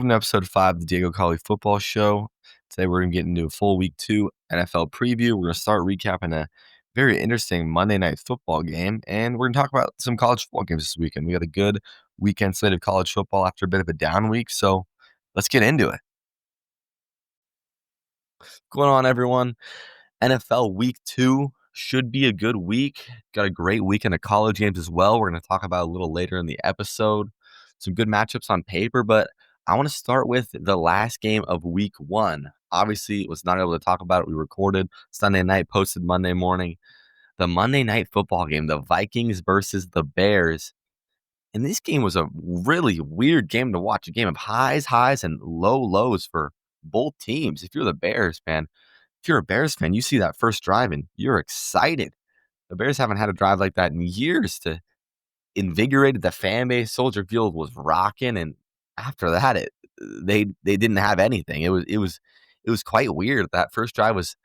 Welcome to episode 5 of the Diego Colley Football Show. Today we're going to get into a full week 2 NFL preview. We're going to start recapping a very interesting Monday night football game, and we're going to talk about some college football games this weekend. We got a good weekend slate of college football after a bit of a down week, so let's get into it. What's going on, everyone? NFL week 2 should be a good week. Got a great weekend of college games as well. We're going to talk about a little later in the episode. Some good matchups on paper, but I want to start with the last game of week 1. Obviously, was not able to talk about it. We recorded Sunday night, posted Monday morning. The Monday night football game, the Vikings versus the Bears. And this game was a really weird game to watch. A game of highs, and lows for both teams. If you're the Bears fan, if you're a Bears fan, you see that first drive and you're excited. The Bears haven't had a drive like that in years to invigorated the fan base. Soldier Field was rocking, and after that, they didn't have anything. It was quite weird. That first drive was,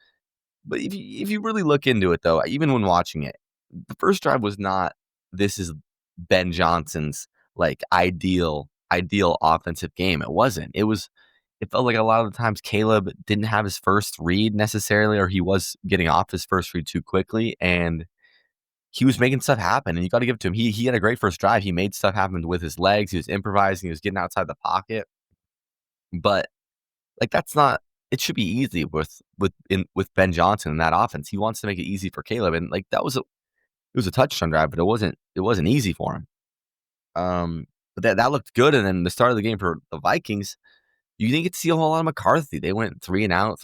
but if you really look into it though, even when watching it, the first drive was not. This is Ben Johnson's like ideal offensive game. It wasn't. It felt like a lot of the times Caleb didn't have his first read necessarily, or he was getting off his first read too quickly, and he was making stuff happen, and you got to give it to him. He had a great first drive. He made stuff happen with his legs. He was improvising. He was getting outside the pocket. But like that's not. It should be easy with Ben Johnson in that offense. He wants to make it easy for Caleb, and like it was a touchdown drive, but it wasn't easy for him. But that looked good. And then the start of the game for the Vikings, you didn't get to see a whole lot of McCarthy. They went 3 and out.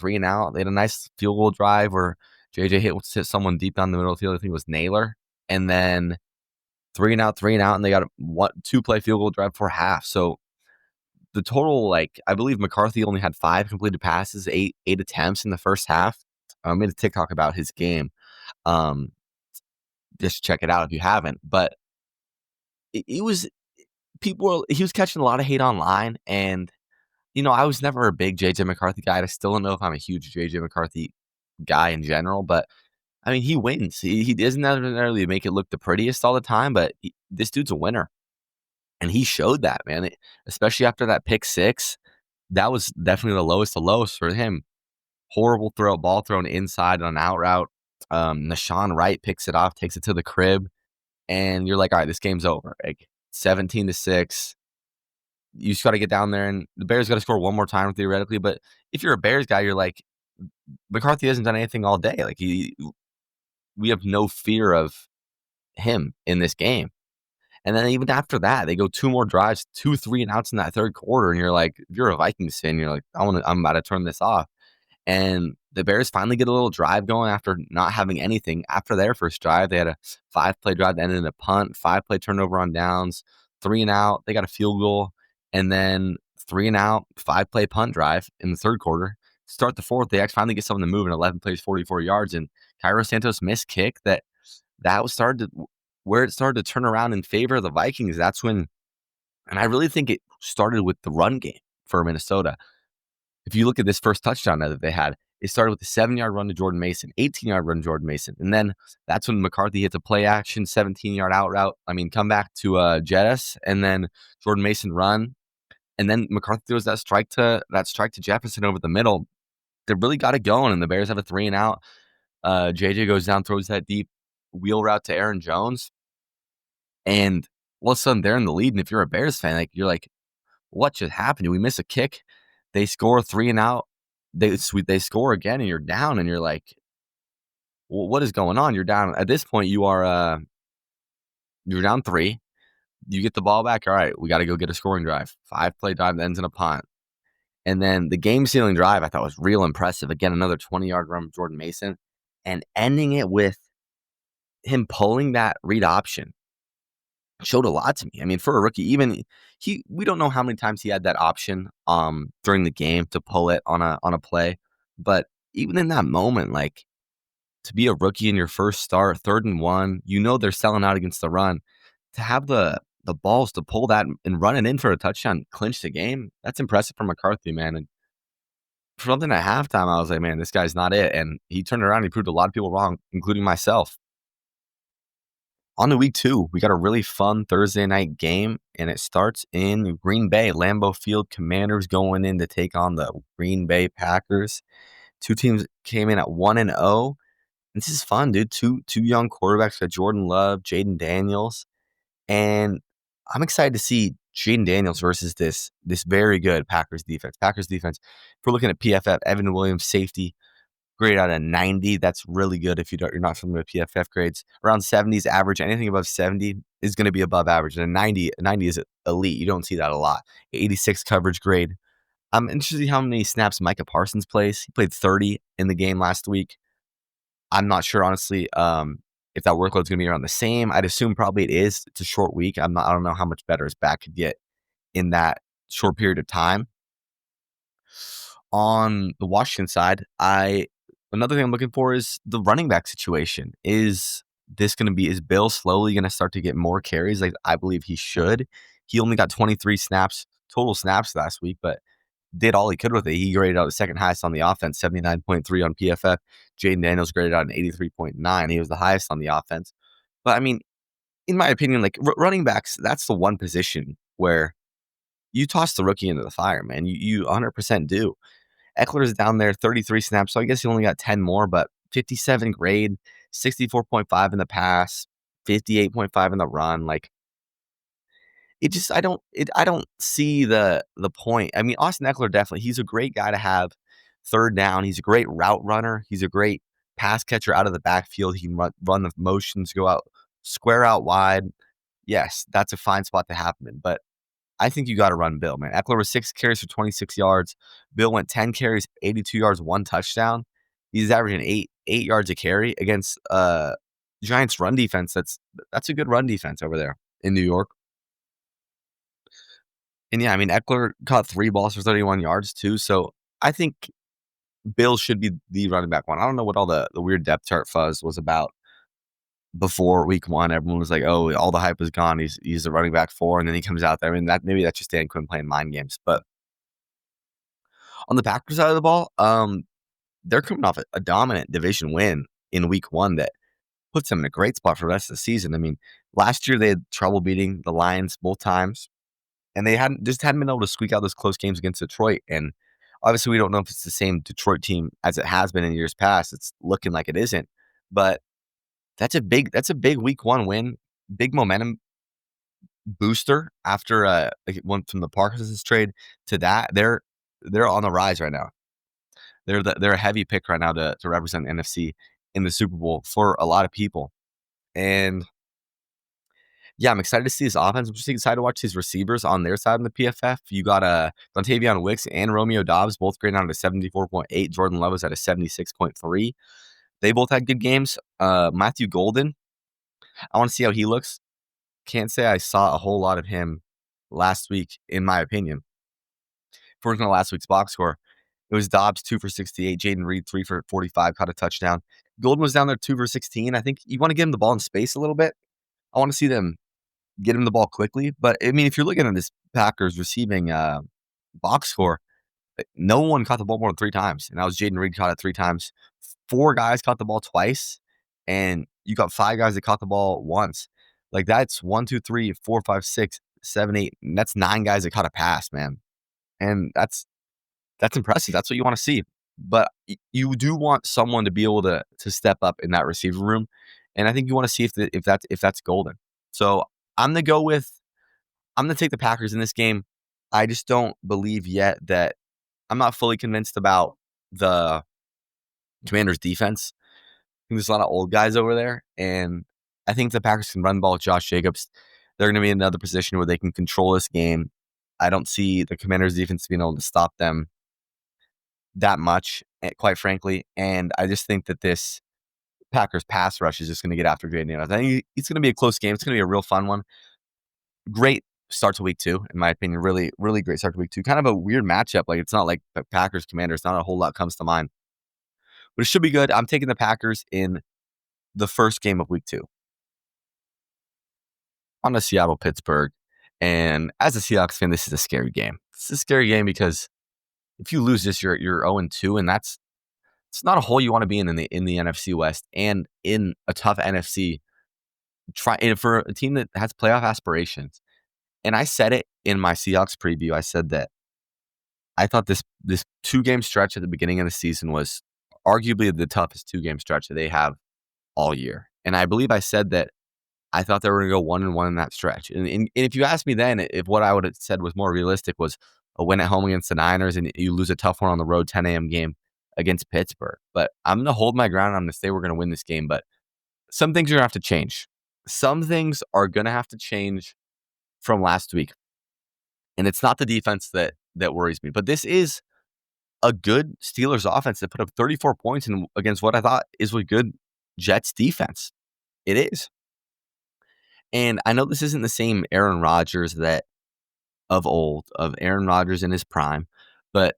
They had a nice field goal drive where JJ hit someone deep down the middle of the field. I think it was Naylor. And then 3 and out, and they got a 2-play field goal drive for half. So the total, I believe McCarthy only had 5 completed passes, eight attempts in the first half. I made a TikTok about his game. Just check it out if you haven't. But he was catching a lot of hate online, and I was never a big JJ McCarthy guy. I still don't know if I'm a huge JJ McCarthy guy in general, but I mean, he wins. He doesn't necessarily make it look the prettiest all the time, but this dude's a winner. And he showed that, man. Especially after that pick 6, that was definitely the lowest of lows for him. Horrible ball thrown inside on an out route. Nashawn Wright picks it off, takes it to the crib, and you're like, all right, this game's over. 17-6. You just got to get down there, and the Bears got to score one more time theoretically. But if you're a Bears guy, you're like, McCarthy hasn't done anything all day. We have no fear of him in this game. And then even after that, they go 2 more drives, 2 3 and outs in that third quarter. And you're like, if you're a Vikings fan, you're like, I'm about to turn this off. And the Bears finally get a little drive going after not having anything. After their first drive, they had a 5-play drive that ended in a punt, 5-play turnover on downs, 3 and out. They got a field goal, and then 3 and out, 5-play punt drive in the third quarter. Start the fourth, they actually finally get something to move in 11 plays, 44 yards. And Cairo Santos missed kick that was where it started to turn around in favor of the Vikings. That's when, and I really think it started with the run game for Minnesota. If you look at this first touchdown that they had, it started with a 7-yard run to Jordan Mason, 18-yard run to Jordan Mason. And then that's when McCarthy hits a play action, 17-yard out route. Come back to Jettis, and then Jordan Mason run. And then McCarthy throws that strike to Jefferson over the middle. They really got it going, and the Bears have a 3 and out. JJ goes down, throws that deep wheel route to Aaron Jones, and all of a sudden they're in the lead. And if you're a Bears fan, you're like, what just happened? Did we miss a kick? They score 3 and out. They score again, and you're down, and you're like, well, what is going on? You're down at this point. You're down 3. You get the ball back. All right, we got to go get a scoring drive. 5-play drive that ends in a punt. And then the game-sealing drive I thought was real impressive. Again, another 20-yard run from Jordan Mason, and ending it with him pulling that read option showed a lot to me. For a rookie, we don't know how many times he had that option during the game to pull it on a play, but even in that moment, to be a rookie in your first start, 3rd and 1, they're selling out against the run, to have the balls to pull that and run it in for a touchdown, clinch the game. That's impressive for McCarthy, man. And for something at halftime, I was like, man, this guy's not it. And he turned around and he proved a lot of people wrong, including myself. On to week 2, we got a really fun Thursday night game, and it starts in Green Bay, Lambeau Field. Commanders going in to take on the Green Bay Packers. Two teams came in at 1-0. This is fun, dude. Two young quarterbacks, got Jordan Love, Jaden Daniels, and I'm excited to see Jaden Daniels versus this very good Packers defense. Packers defense, if we're looking at PFF, Evan Williams, safety, grade out of 90. That's really good if you're not familiar with PFF grades. Around 70s average. Anything above 70 is going to be above average. And a 90 is elite. You don't see that a lot. 86 coverage grade. I'm interested to see how many snaps Micah Parsons plays. He played 30 in the game last week. I'm not sure, honestly, if that workload's going to be around the same. I'd assume probably it is. It's a short week. I don't know how much better his back could get in that short period of time. On the Washington side, another thing I'm looking for is the running back situation. Is Bill slowly going to start to get more carries? Like I believe he should. He only got 23 total snaps last week, but did all he could with it. He graded out the second highest on the offense, 79.3 on PFF. Jaden Daniels graded out an 83.9. He was the highest on the offense. But I mean, in my opinion, like running backs, that's the one position where you toss the rookie into the fire, man. You 100% do. Eckler's down there, 33 snaps, so I guess he only got 10 more, but 57 grade, 64.5 in the pass, 58.5 in the run. Like it just I don't see the point. I mean, Austin Eckler definitely, he's a great guy to have third down. He's a great route runner. He's a great pass catcher out of the backfield. He can run the motions, go out, square out wide. Yes, that's a fine spot to have him in, but I think you got to run Bill, man. Eckler was 6 carries for 26 yards. Bill went 10 carries, 82 yards, 1 touchdown. He's averaging 8 yards a carry against Giants run defense. That's a good run defense over there in New York. And yeah, I mean, Eckler caught 3 balls for 31 yards too. So I think Bill should be the running back one. I don't know what all the weird depth chart fuzz was about before week 1. Everyone was like, oh, all the hype is gone. He's the running back 4. And then he comes out there. I mean, maybe that's just Dan Quinn playing mind games. But on the Packers side of the ball, they're coming off a dominant division win in week 1 that puts them in a great spot for the rest of the season. I mean, last year they had trouble beating the Lions both times. And they hadn't been able to squeak out those close games against Detroit. And obviously, we don't know if it's the same Detroit team as it has been in years past. It's looking like it isn't. But that's a big week 1 win, big momentum booster after like it went from the Parkinson's trade to that. They're on the rise right now. They're a heavy pick right now to represent the NFC in the Super Bowl for a lot of people. And yeah, I'm excited to see this offense. I'm just excited to watch these receivers on their side in the PFF. You got Dontavion Wicks and Romeo Dobbs both grading out at a 74.8. Jordan Love is at a 76.3. They both had good games. Matthew Golden, I want to see how he looks. Can't say I saw a whole lot of him last week, in my opinion. If we're looking at last week's box score, it was Dobbs 2 for 68, Jaden Reed 3 for 45, caught a touchdown. Golden was down there 2 for 16. I think you want to get him the ball in space a little bit. I want to see them get him the ball quickly. But I mean, if you're looking at this Packers receiving box score, no one caught the ball more than 3 times, and that was Jaden Reed caught it 3 times. 4 guys caught the ball twice, and you got 5 guys that caught the ball once. Like that's 1, 2, 3, 4, 5, 6, 7, 8. And that's 9 guys that caught a pass, man. And that's impressive. That's what you want to see. But you do want someone to be able to step up in that receiver room, and I think you want to see if that's Golden. So I'm gonna take the Packers in this game. I just don't believe yet that I'm not fully convinced about the Commanders' defense. I think there's a lot of old guys over there, and I think the Packers can run the ball with Josh Jacobs. They're going to be in another position where they can control this game. I don't see the Commanders' defense being able to stop them that much, quite frankly, and I just think that this Packers pass rush is just going to get after Jaden Daniels. I think it's going to be a close game. It's going to be a real fun one. Great start to week 2, in my opinion. Really, really great start to week 2. Kind of a weird matchup. Like it's not like Packers Commanders. Not a whole lot comes to mind, but it should be good. I'm taking the Packers in the first game of week 2 on the Seattle Pittsburgh. And as a Seahawks fan, this is a scary game. It's a scary game because if you lose this, you're 0-2, and it's not a hole you want to be in the NFC West and in a tough NFC try and for a team that has playoff aspirations. And I said it in my Seahawks preview. I said that I thought this 2-game stretch at the beginning of the season was arguably the toughest 2-game stretch that they have all year. And I believe I said that I thought they were going to go 1-1 in that stretch. And if you asked me then if what I would have said was more realistic was a win at home against the Niners and you lose a tough one on the road 10 a.m. game against Pittsburgh. But I'm going to hold my ground. I'm going to say we're going to win this game. But some things are going to have to change. Some things are going to have to change from last week. And it's not the defense that worries me. But this is a good Steelers offense that put up 34 points against what I thought is a good Jets defense. It is. And I know this isn't the same Aaron Rodgers that of old, of Aaron Rodgers in his prime, but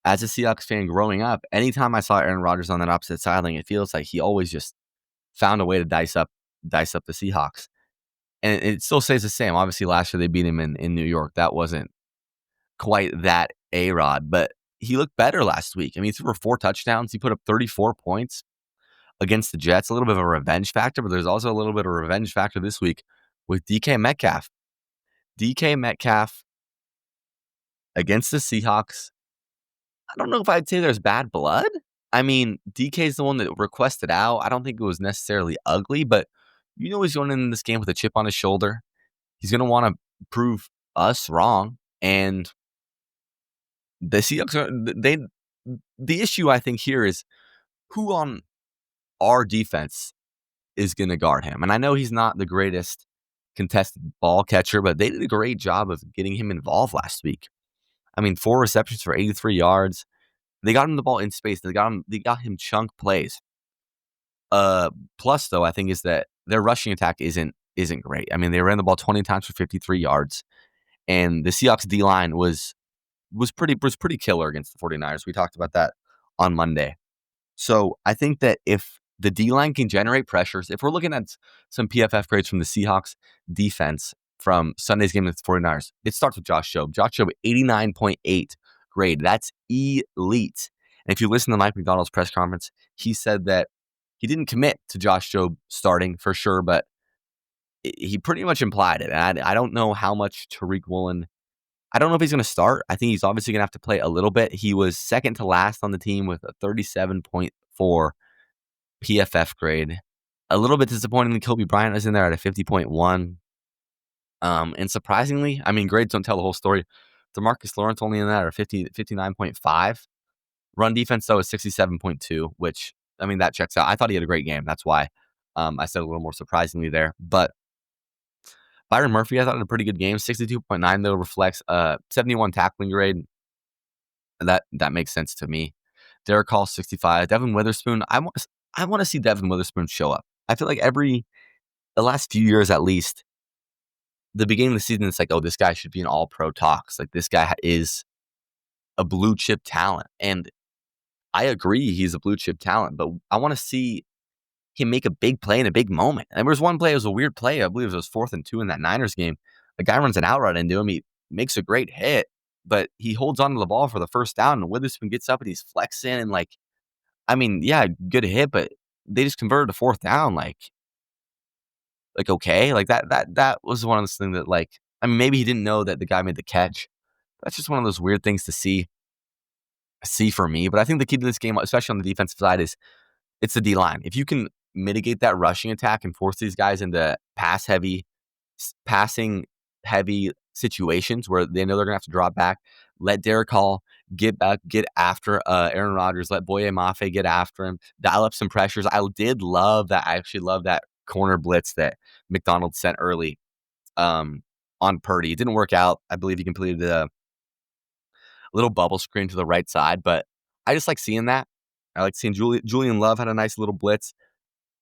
as a Seahawks fan growing up, anytime I saw Aaron Rodgers on that opposite sideline, it feels like he always just found a way to dice up the Seahawks. And it still stays the same. Obviously, last year they beat him in New York. That wasn't quite that A-Rod, but he looked better last week. I mean, he threw for 4 touchdowns. He put up 34 points against the Jets. A little bit of a revenge factor, but there's also a little bit of a revenge factor this week with DK Metcalf. DK Metcalf against the Seahawks. I don't know if I'd say there's bad blood. I mean, DK's the one that requested out. I don't think it was necessarily ugly, but you know he's going in this game with a chip on his shoulder. He's going to want to prove us wrong. And the Seahawks the issue I think here is who on our defense is going to guard him. And I know he's not the greatest contested ball catcher, but they did a great job of getting him involved last week. I mean, 4 receptions for 83 yards. They got him the ball in space. They got him chunk plays. Plus, though, I think is that their rushing attack isn't great. I mean, they ran the ball 20 times for 53 yards, and the Seahawks D-line was pretty killer against the 49ers. We talked about that on Monday. So I think that if the D-line can generate pressures, if we're looking at some PFF grades from the Seahawks defense from Sunday's game against the 49ers, it starts with Josh Jobe. Josh Jobe, 89.8 grade. That's elite. And if you listen to Mike McDonald's press conference, he said that he didn't commit to Josh Jobe starting for sure, but he pretty much implied it. And I don't know how much Tariq Woolen, I don't know if he's going to start. I think he's obviously going to have to play a little bit. He was second to last on the team with a 37.4 PFF grade. A little bit disappointing that Kobe Bryant is in there at a 50.1. And surprisingly, I mean, grades don't tell the whole story. DeMarcus Lawrence only in that at 59.5. Run defense, though, is 67.2, which, I mean, that checks out. I thought he had a great game. That's why I said a little more surprisingly there. But Byron Murphy, I thought, had a pretty good game. 62.9, though, reflects 71 tackling grade. That makes sense to me. Derek Hall, 65. Devin Witherspoon, I want to see Devin Witherspoon show up. I feel like the last few years at least, the beginning of the season, it's like, oh, this guy should be in all-pro talks. Like, this guy is a blue-chip talent. And I agree he's a blue-chip talent, but I want to see him make a big play in a big moment. And there was one play, it was a weird play. I believe it was 4th and 2 in that Niners game. The guy runs an out route into him. He makes a great hit, but he holds onto the ball for the first down, and Witherspoon gets up and he's flexing. And, like, I mean, yeah, good hit, but they just converted to 4th down. Like okay, like that was one of those things that, like, I mean, maybe he didn't know that the guy made the catch. That's just one of those weird things to see for me. But I think the key to this game, especially on the defensive side, is it's the D-line. If you can mitigate that rushing attack and force these guys into passing heavy situations where they know they're going to have to drop back, let Derek Hall get back, get after Aaron Rodgers, let Boye Mafe get after him, dial up some pressures. I actually love that corner blitz that McDonald sent early on Purdy. It didn't work out. I believe he completed a little bubble screen to the right side, but I just like seeing that. I like seeing Julian Love had a nice little blitz.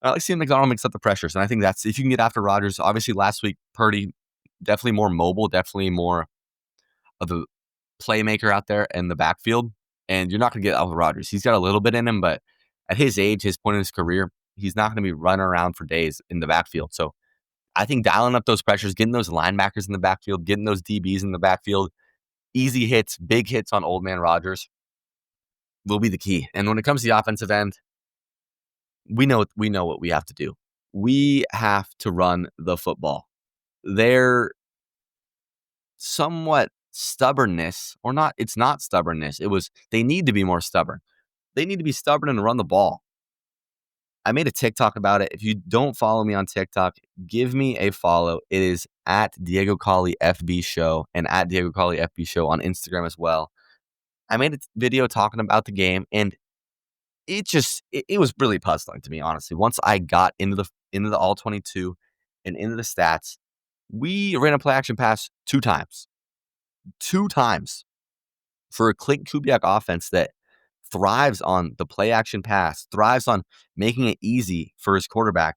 I like seeing McDonald mix up the pressures, and I think that's, if you can get after Rodgers. Obviously, last week, Purdy, definitely more mobile, definitely more of a playmaker out there in the backfield, and you're not going to get out with Rodgers. He's got a little bit in him, but at his age, his point in his career, he's not going to be running around for days in the backfield. So I think dialing up those pressures, getting those linebackers in the backfield, getting those DBs in the backfield, easy hits, big hits on old man Rodgers will be the key. And when it comes to the offensive end, we know what we have to do. we have to run the football. Their somewhat stubbornness, or not, it's not stubbornness. It was they need to be more stubborn. They need to be stubborn and run the ball. I made a TikTok about it. If you don't follow me on TikTok, give me a follow. It is at Diego Colley FB Show and at Diego Colley FB Show on Instagram as well. I made a video talking about the game, and it was really puzzling to me, honestly. Once I got into the all 22 and into the stats, we ran a play action pass two times for a Clint Kubiak offense that thrives on the play action pass, thrives on making it easy for his quarterback.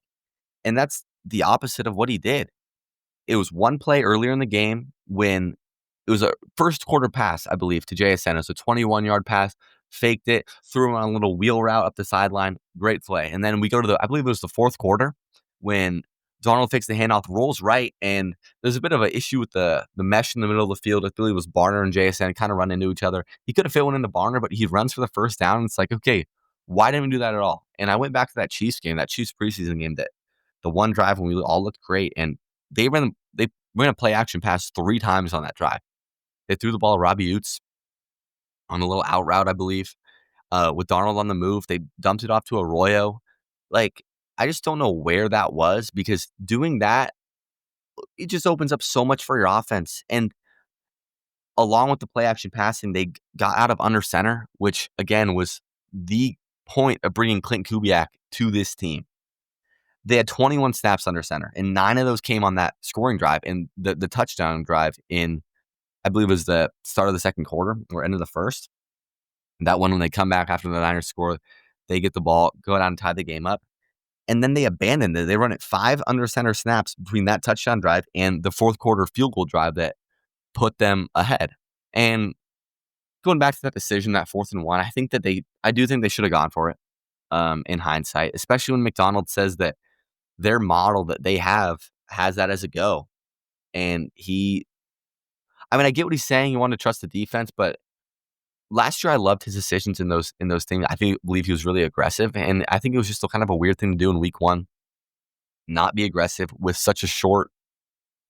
And that's the opposite of what he did. It was one play earlier in the game when it was a first quarter pass, I believe, to JSN. It was a 21-yard pass, faked it, threw him on a little wheel route up the sideline. Great play. And then we go to I believe it was the fourth quarter when Donald fakes the handoff, rolls right, and there's a bit of an issue with the mesh in the middle of the field. I believe it was Barner and JSN kind of run into each other. He could have fit one into Barner, but he runs for the first down. And it's like, okay, why didn't we do that at all? And I went back to that Chiefs game, that Chiefs preseason game, that the one drive when we all looked great, and they ran a play action pass 3 times on that drive. They threw the ball to Robbie Oots on a little out route, I believe. With Darnold on the move, they dumped it off to Arroyo. Like, I just don't know where that was, because doing that, it just opens up so much for your offense. And along with the play action passing, they got out of under center, which again was the point of bringing Clint Kubiak to this team. They had 21 snaps under center, and 9 of those came on that scoring drive and the touchdown drive in, I believe it was the start of the second quarter or end of the first. That one, when they come back after the Niners score, they get the ball, go down and tie the game up. And then they abandoned it. They run it 5 under center snaps between that touchdown drive and the fourth quarter field goal drive that put them ahead. And going back to that decision, that 4th and 1, I do think they should have gone for it in hindsight, especially when McDonald says that their model that they has that as a go. And I get what he's saying. He wanted to trust the defense, but last year I loved his decisions in those things. Believe he was really aggressive, and I think it was just kind of a weird thing to do in week 1, not be aggressive with such a short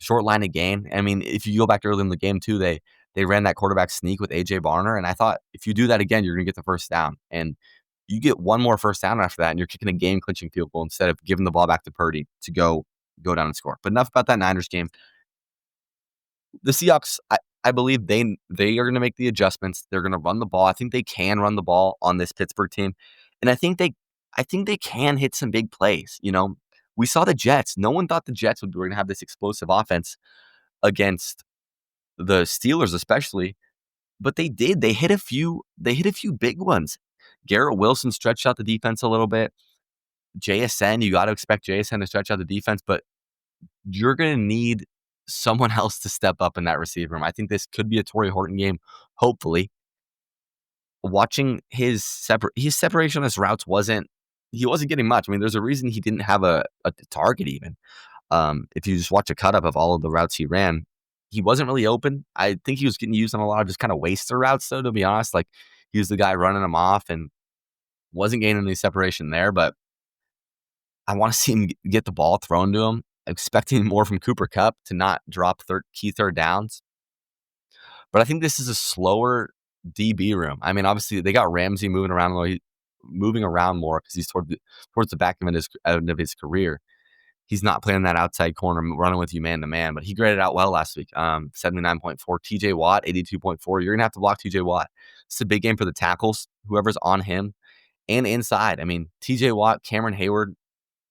line of game. I mean, if you go back early in the game too, they ran that quarterback sneak with AJ Barner, and I thought if you do that again, you're going to get the first down, and you get one more first down after that, and you're kicking a game-clinching field goal instead of giving the ball back to Purdy to go down and score. But enough about that Niners game. The Seahawks, I believe they are going to make the adjustments. They're going to run the ball. I think they can run the ball on this Pittsburgh team, and I think they can hit some big plays. You know, we saw the Jets. No one thought the Jets were going to have this explosive offense against the Steelers, especially, but they did. They hit a few big ones. Garrett Wilson stretched out the defense a little bit. JSN, you got to expect JSN to stretch out the defense, but you're going to need someone else to step up in that receiver room. I think this could be a Torrey Horton game, hopefully. Watching his separation on his routes wasn't getting much. I mean, there's a reason he didn't have a target even. If you just watch a cut up of all of the routes he ran, he wasn't really open. I think he was getting used on a lot of just kind of waster routes, though, to be honest. Like, he was the guy running them off and wasn't gaining any separation there, but I want to see him get the ball thrown to him. Expecting more from Cooper Kupp to not drop key third downs. But I think this is a slower DB room. I mean, obviously, they got Ramsey moving around more because he's towards the back end of his career. He's not playing that outside corner, running with you man-to-man, but he graded out well last week. 79.4. TJ Watt, 82.4. You're going to have to block TJ Watt. It's a big game for the tackles, whoever's on him, and inside. I mean, TJ Watt, Cameron Hayward,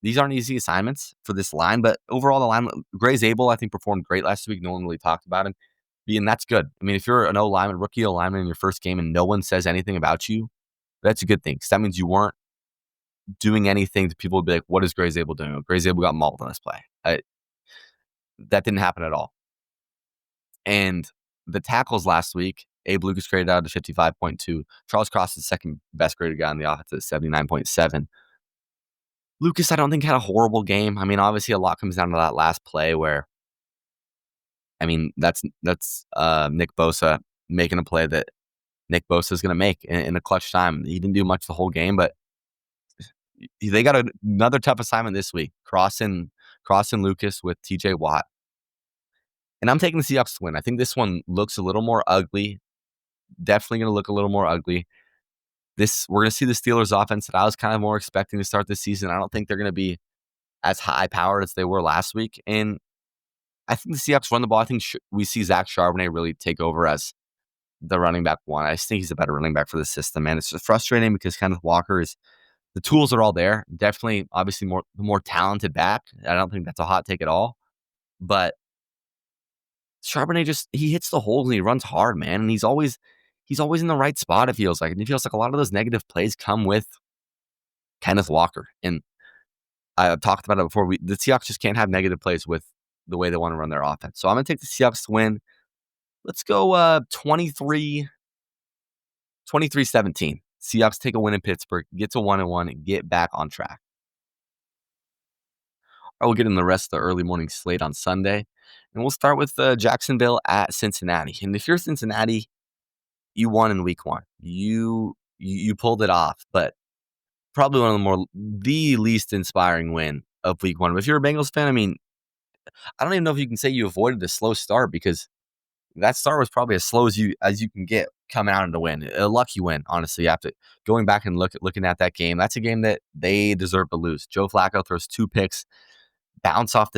these aren't easy assignments for this line, but overall, the line, Gray's Abel, I think, performed great last week. No one really talked about him. And that's good. I mean, if you're an rookie O-lineman in your first game and no one says anything about you, that's a good thing, because that means you weren't doing anything that people would be like, what is Gray's Abel doing? Gray's Abel got mauled on this play. That didn't happen at all. And the tackles last week, Abe Lucas graded out to 55.2. Charles Cross is the second best graded guy on the offense at 79.7. Lucas, I don't think, had a horrible game. I mean, obviously, a lot comes down to that last play where, I mean, that's Nick Bosa making a play that Nick Bosa is going to make in a clutch time. He didn't do much the whole game, but They got another tough assignment this week, crossing Lucas with TJ Watt. And I'm taking the Seahawks to win. I think this one looks a little more ugly. Definitely going to look a little more ugly. We're going to see the Steelers offense that I was kind of more expecting to start this season. I don't think they're going to be as high powered as they were last week. And I think the Seahawks run the ball. I think we see Zach Charbonnet really take over as the running back one. I just think he's a better running back for the system, man. It's just frustrating because Kenneth Walker is the tools are all there. Definitely, obviously, more talented back. I don't think that's a hot take at all. But Charbonnet he hits the holes and he runs hard, man. And he's always in the right spot, it feels like. And it feels like a lot of those negative plays come with Kenneth Walker. And I've talked about it before. The Seahawks just can't have negative plays with the way they want to run their offense. So I'm going to take the Seahawks to win. Let's go 23 17. Seahawks take a win in Pittsburgh, get to 1-1, and get back on track. I will get in the rest of the early morning slate on Sunday. And we'll start with Jacksonville at Cincinnati. And if you're Cincinnati, you won in week 1. You pulled it off, but probably one of the least inspiring win of week 1. But if you're a Bengals fan, I mean, I don't even know if you can say you avoided a slow start because that start was probably as slow as you can get coming out of the win. A lucky win, honestly. After going back and looking at that game, that's a game that they deserve to lose. Joe Flacco throws 2 picks, bounces off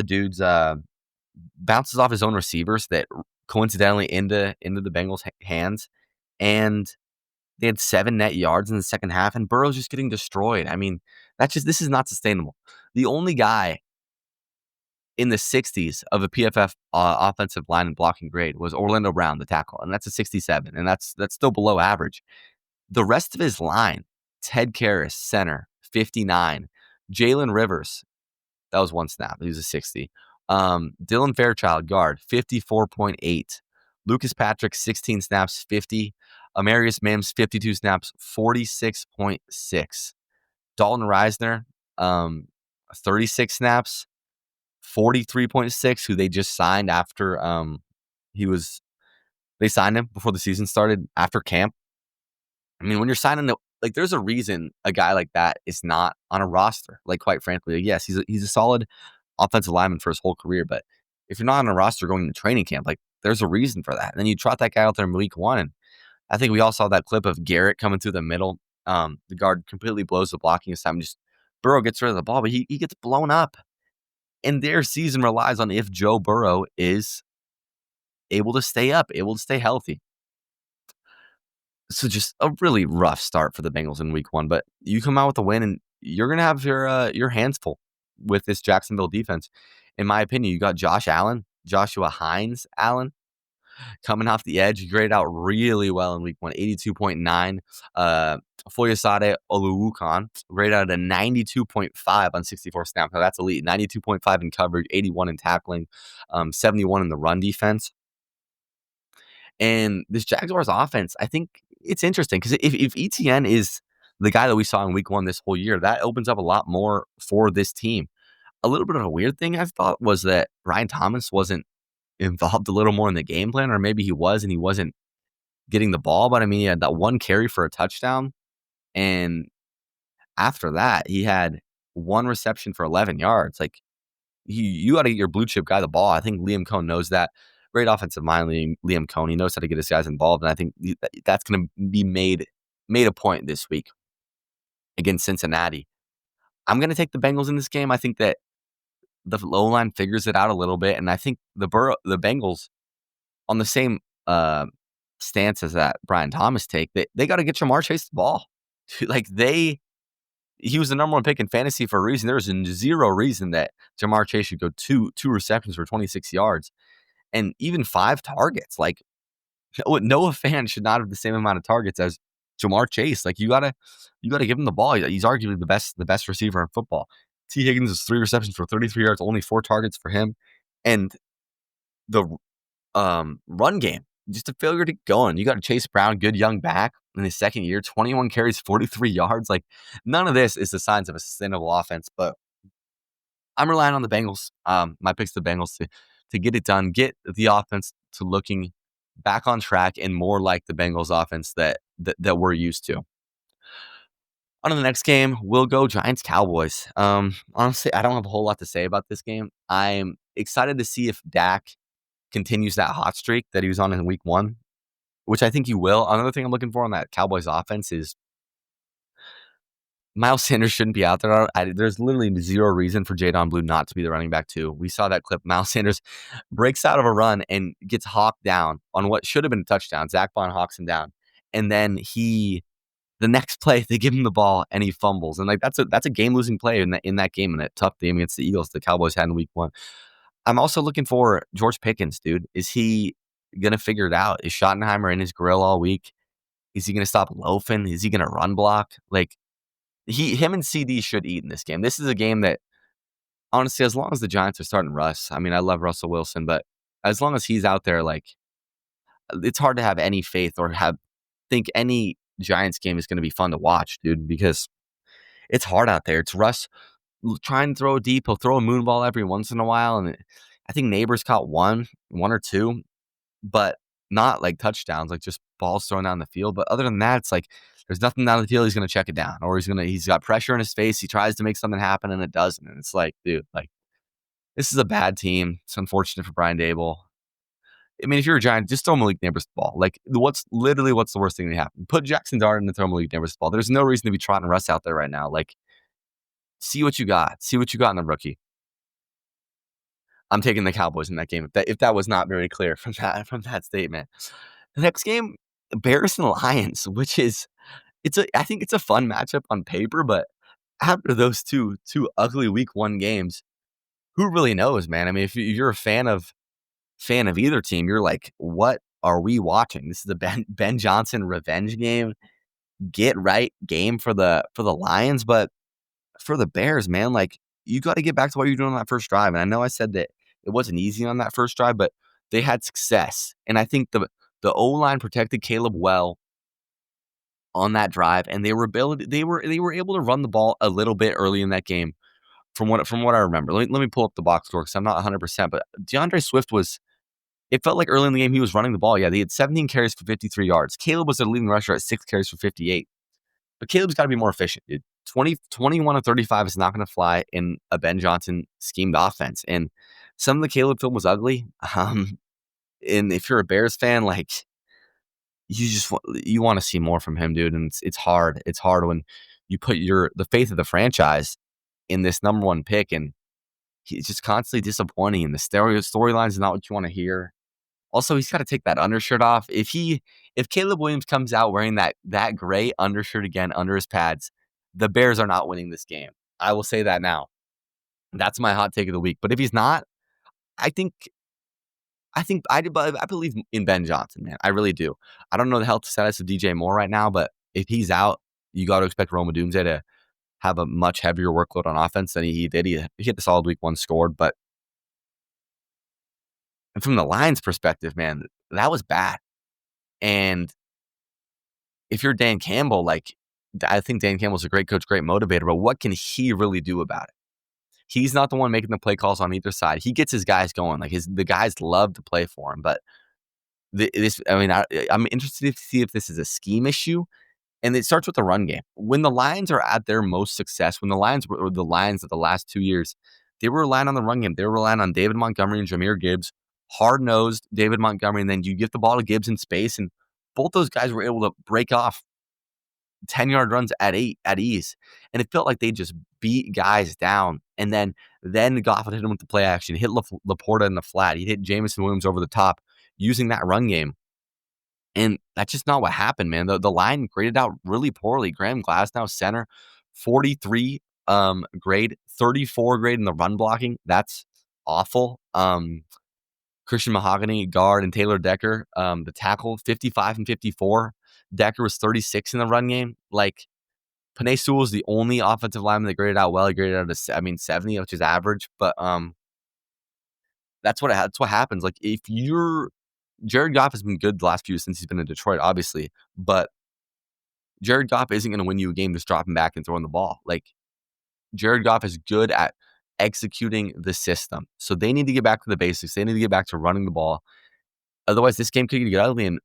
his own receivers that coincidentally into the Bengals' hands, and they had 7 net yards in the second half, and Burrow's just getting destroyed. I mean, this is not sustainable. The only guy in the 60s of a PFF offensive line and blocking grade was Orlando Brown, the tackle, and that's a 67, and that's still below average. The rest of his line, Ted Karras, center, 59. Jalen Rivers, that was 1 snap. He was a 60. Dylan Fairchild, guard, 54.8. Lucas Patrick, 16 snaps, 50. Amarius Mims, 52 snaps, 46.6. Dalton Reisner, 36 snaps, 43.6, who they just signed after they signed him before the season started after camp. I mean, when you're signing there's a reason a guy like that is not on a roster. Like, quite frankly, yes, he's a solid offensive lineman for his whole career, but if you're not on a roster going into training camp, like, there's a reason for that. And then you trot that guy out there in week 1, and I think we all saw that clip of Garrett coming through the middle. The guard completely blows the blocking assignment. Just Burrow gets rid of the ball, but he gets blown up. And their season relies on if Joe Burrow is able to stay up, able to stay healthy. So just a really rough start for the Bengals in week 1. But you come out with a win, and you're going to have your hands full with this Jacksonville defense. In my opinion, you got Joshua Hines Allen, coming off the edge. He graded out really well in week 1, 82.9. Foyesade Oluwukan graded out a 92.5 on 64 snaps. Now, that's elite. 92.5 in coverage, 81 in tackling, 71 in the run defense. And this Jaguars offense, I think it's interesting because if ETN is the guy that we saw in week 1 this whole year, that opens up a lot more for this team. A little bit of a weird thing I thought was that Brian Thomas wasn't involved a little more in the game plan, or maybe he was and he wasn't getting the ball. But I mean, he had that 1 carry for a touchdown. And after that, he had 1 reception for 11 yards. Like, you got to get your blue chip guy the ball. I think Liam Cohn knows that. Great offensive mind, Liam Cohn. He knows how to get his guys involved. And I think that's going to be made a point this week against Cincinnati. I'm going to take the Bengals in this game. I think that the low line figures it out a little bit. And I think the Bengals, on the same stance as that Brian Thomas take, they got to get Jamar Chase the ball. Like, he was the number 1 pick in fantasy for a reason. There was zero reason that Jamar Chase should go two receptions for 26 yards and even 5 targets. Like, Noah Fant should not have the same amount of targets as Jamar Chase. Like, you gotta give him the ball. He's arguably the best receiver in football. T. Higgins is 3 receptions for 33 yards, only 4 targets for him. And the run game, just a failure to get going. You got Chase Brown, good young back in his second year, 21 carries, 43 yards. Like, none of this is the signs of a sustainable offense, but I'm relying on the Bengals. My pick's the Bengals to get it done, get the offense to looking back on track and more like the Bengals offense that we're used to. On to the next game, we'll go Giants-Cowboys. Honestly, I don't have a whole lot to say about this game. I'm excited to see if Dak continues that hot streak that he was on in week 1, which I think he will. Another thing I'm looking for on that Cowboys offense is Miles Sanders shouldn't be out there. There's literally zero reason for Jadon Blue not to be the running back too. We saw that clip. Miles Sanders breaks out of a run and gets hawked down on what should have been a touchdown. Zach Bond hawks him down. And then the next play, they give him the ball and he fumbles. And like that's a game-losing play in that game, in that tough game against the Eagles the Cowboys had in week 1. I'm also looking for George Pickens, dude. Is he gonna figure it out? Is Schottenheimer in his grill all week? Is he gonna stop loafing? Is he gonna run block? Like him and CD should eat in this game. This is a game that honestly, as long as the Giants are starting Russ, I mean, I love Russell Wilson, but as long as he's out there, like it's hard to have any faith or think any Giants game is going to be fun to watch, dude, because it's hard out there. It's Russ trying to throw deep. He'll throw a moon ball every once in a while, and I think Neighbors caught one or two, but not like touchdowns, like just balls thrown down the field. But other than that, it's like there's nothing down the field. He's gonna check it down, or he's got pressure in his face. He tries to make something happen, and it doesn't. And it's like, dude, like this is a bad team. It's unfortunate for Brian Dable. I mean, if you're a Giant, just throw Malik Neighbors the ball. Like, what's the worst thing that happen? Put Jackson Dart in and throw Malik Neighbors the ball. There's no reason to be trotting Russ out there right now. Like, see what you got. See what you got in the rookie. I'm taking the Cowboys in that game. If that was not very clear from that statement. The next game, Bears and Lions, which is I think it's a fun matchup on paper, but after those two ugly week 1 games, who really knows, man? I mean, if you're a fan of either team, you're like, what are we watching? This is the Ben Johnson revenge game. Get right game for the Lions, but for the Bears, man, like you got to get back to what you're doing on that first drive. And I know I said that it wasn't easy on that first drive, but they had success. And I think the O-line protected Caleb well on that drive, and they were able to run the ball a little bit early in that game from what I remember. Let me pull up the box score because I'm not 100%, but DeAndre Swift it felt like early in the game he was running the ball. Yeah, they had 17 carries for 53 yards. Caleb was their leading rusher at 6 carries for 58. But Caleb's got to be more efficient, dude. 21 of 35 is not going to fly in a Ben Johnson schemed offense. And some of the Caleb film was ugly. And if you're a Bears fan, like you want to see more from him, dude. And it's hard. It's hard when you put the faith of the franchise in this number 1 pick, and he's just constantly disappointing. And the storyline is not what you want to hear. Also, he's got to take that undershirt off. If Caleb Williams comes out wearing that gray undershirt again under his pads, the Bears are not winning this game. I will say that now. That's my hot take of the week. But if he's not, I believe in Ben Johnson, man. I really do. I don't know the health status of DJ Moore right now, but if he's out, you got to expect Roma Doomsday to have a much heavier workload on offense than he did. He hit the solid week 1 scored, but from the Lions' perspective, man, that was bad. And if you're Dan Campbell, like I think Dan Campbell's a great coach, great motivator, but what can he really do about it? He's not the one making the play calls on either side. He gets his guys going. Like the guys love to play for him, but I'm interested to see if this is a scheme issue. And it starts with the run game. When the Lions are at their most success, when the Lions were the Lions of the last 2 years, they were relying on the run game. They were relying on David Montgomery and Jahmyr Gibbs, hard-nosed David Montgomery, and then you give the ball to Gibbs in space, and both those guys were able to break off 10-yard runs at ease. And it felt like they just beat guys down. And then Goff would hit him with the play action, hit Laporta in the flat. He hit Jameson Williams over the top using that run game. And that's just not what happened, man. The line graded out really poorly. Graham Glasnow, center, 43 grade, 34 grade in the run blocking. That's awful. Christian Mahogany, guard, and Taylor Decker, the tackle, 55 and 54. Decker was 36 in the run game. Like, Penei Sewell is the only offensive lineman that graded out well. He graded out 70, which is average. But that's what happens. Like, if you're Jared Goff has been good the last few since he's been in Detroit, obviously, but Jared Goff isn't going to win you a game just dropping back and throwing the ball. Like, Jared Goff is good at executing the system. So they need to get back to the basics. They need to get back to running the ball. Otherwise, this game could get ugly. And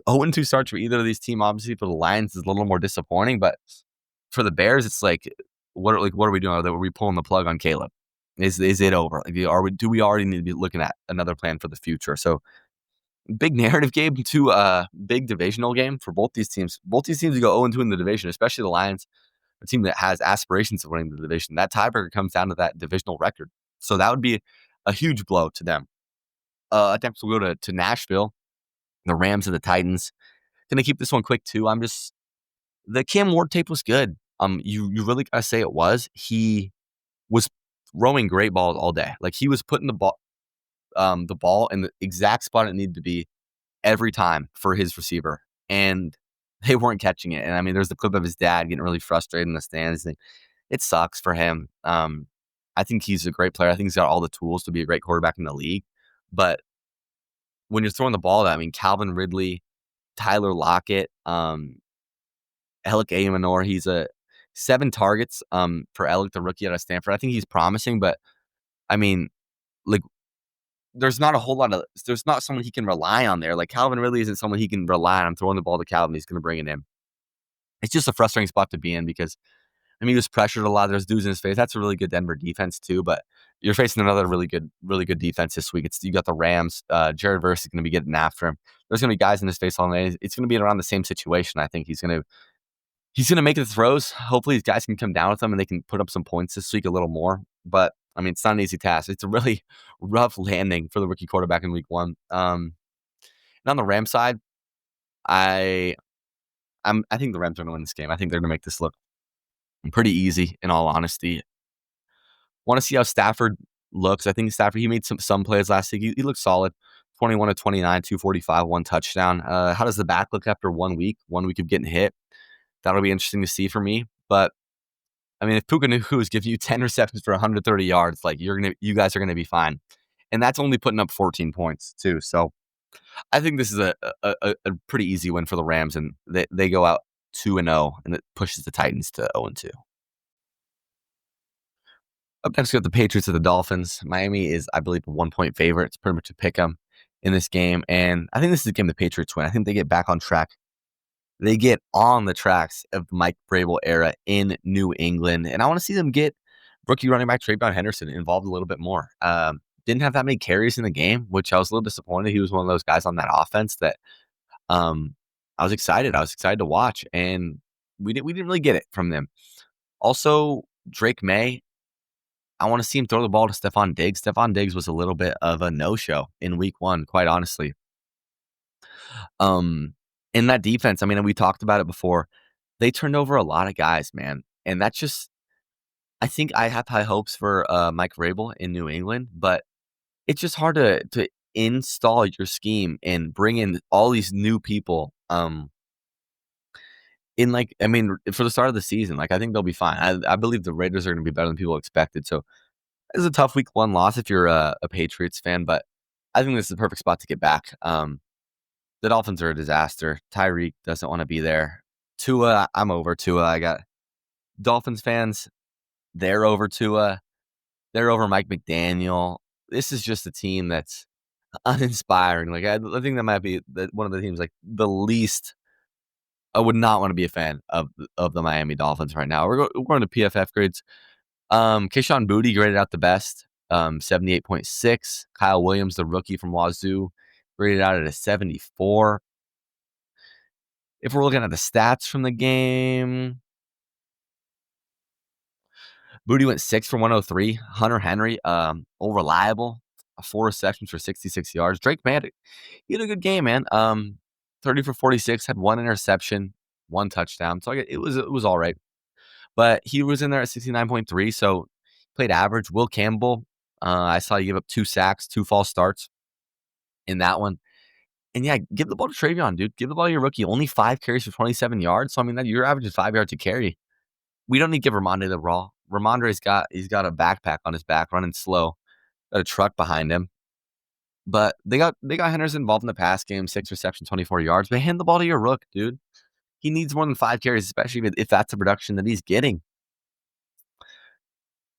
0-2 starts for either of these teams, obviously, for the Lions is a little more disappointing, but for the Bears, it's like, what are we doing? Are we pulling the plug on Caleb? Is it over? Like, do we already need to be looking at another plan for the future? So big narrative game to big divisional game for both these teams. Both these teams go 0-2 in the division, especially the Lions, a team that has aspirations of winning the division. That tiebreaker comes down to that divisional record. So that would be a huge blow to them. Next we'll go to Nashville, the Rams and the Titans. Gonna keep this one quick too. The Cam Ward tape was good. You really gotta say it was. He was throwing great balls all day. Like, he was putting the ball in the exact spot it needed to be every time for his receiver, and they weren't catching it. And I mean, there's the clip of his dad getting really frustrated in the stands. It sucks for him. I think he's a great player. I think he's got all the tools to be a great quarterback in the league. But when you're throwing the ball, I mean, Calvin Ridley, Tyler Lockett, Alec Amanor, he's a 7 targets for Alec, the rookie out of Stanford. I think he's promising, but I mean, like, there's not someone he can rely on there. Like, Calvin Ridley isn't someone he can rely on. I'm throwing the ball to Calvin, he's going to bring it in. It's just a frustrating spot to be in because, I mean, he was pressured a lot. There's dudes in his face. That's a really good Denver defense too, but you're facing another really good defense this week. You got the Rams. Jared Verse is going to be getting after him. There's going to be guys in his face all night. It's going to be around the same situation. I think he's going to make the throws. Hopefully these guys can come down with them and they can put up some points this week a little more. But I mean, it's not an easy task. It's a really rough landing for the rookie quarterback in week 1. And on the Rams side, I think the Rams are going to win this game. I think they're going to make this look pretty easy, in all honesty. Want to see how Stafford looks. I think Stafford, he made some plays last week. He looked solid. 21 of 29, 245, 1 touchdown. How does the back look after 1 week? 1 week of getting hit. That'll be interesting to see for me. But I mean, if Puka Nacua is giving you 10 receptions for 130 yards, like, you guys are gonna be fine. And that's only putting up 14 points too. So I think this is a pretty easy win for the Rams, and they go out 2-0, and it pushes the Titans to 0-2. Up next, we got the Patriots and the Dolphins. Miami is, I believe, a 1-point favorite. It's pretty much a pick 'em in this game, and I think this is a game the Patriots win. I think they get back on track. They get on the tracks of the Mike Vrabel era in New England, and I want to see them get rookie running back Travion Henderson involved a little bit more. Didn't have that many carries in the game, which I was a little disappointed. He was one of those guys on that offense that I was excited. I was excited to watch, and we didn't really get it from them. Also, Drake May, I want to see him throw the ball to Stephon Diggs. Stephon Diggs was a little bit of a no-show in week 1, quite honestly. In that defense, I mean, we talked about it before. They turned over a lot of guys, man. And that's just, I think I have high hopes for Mike Vrabel in New England, but it's just hard to install your scheme and bring in all these new people. In, like, I mean, for the start of the season, like, I think they'll be fine. I believe the Raiders are going to be better than people expected. So it's a tough week 1 loss if you're a Patriots fan, but I think this is the perfect spot to get back. The Dolphins are a disaster. Tyreek doesn't want to be there. Tua, I'm over Tua. I got Dolphins fans. They're over Tua. They're over Mike McDaniel. This is just a team that's uninspiring. Like, I think that might be one of the teams, like, the least. I would not want to be a fan of the Miami Dolphins right now. We're going to PFF grades. Kayshon Boutte graded out the best, 78.6. Kyle Williams, the rookie from Wazoo, graded out at a 74. If we're looking at the stats from the game, Boutte went 6 for 103. Hunter Henry, all reliable, 4 receptions for 66 yards. Drake May, he had a good game, man. 30 for 46, had 1 interception, 1 touchdown. So it was all right. But he was in there at 69.3, so played average. Will Campbell, I saw you give up 2 sacks, 2 false starts in that one. And yeah, give the ball to Travion, dude. Give the ball to your rookie. Only 5 carries for 27 yards. So I mean, you're averaging 5 yards a carry. We don't need to give Ramondre the ball. Ramondre's got a backpack on his back, running slow. Got a truck behind him. But they got Henderson involved in the pass game, 6 receptions, 24 yards. But hand the ball to your rook, dude. He needs more than 5 carries, especially if that's the production that he's getting.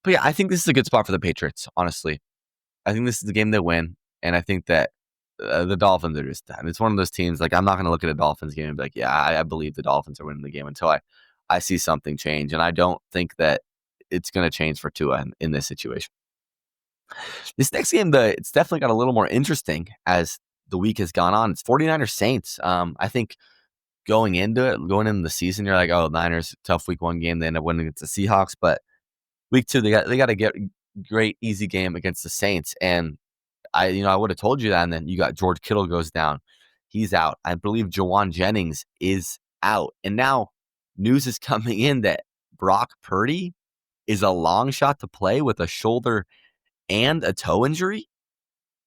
But yeah, I think this is a good spot for the Patriots, honestly. I think this is the game they win, and I think that the Dolphins are just done. It's one of those teams, like, I'm not going to look at a Dolphins game and be like, yeah, I believe the Dolphins are winning the game until I see something change, and I don't think that it's going to change for Tua in this situation. This next game, it's definitely got a little more interesting as the week has gone on. It's 49ers Saints. I think going into the season, you're like, oh, Niners, tough week one game. They end up winning against the Seahawks. But week two, they got to get great, easy game against the Saints. And I would have told you that. And then you got George Kittle goes down. He's out. I believe Jawan Jennings is out. And now news is coming in that Brock Purdy is a long shot to play with a shoulder and a toe injury.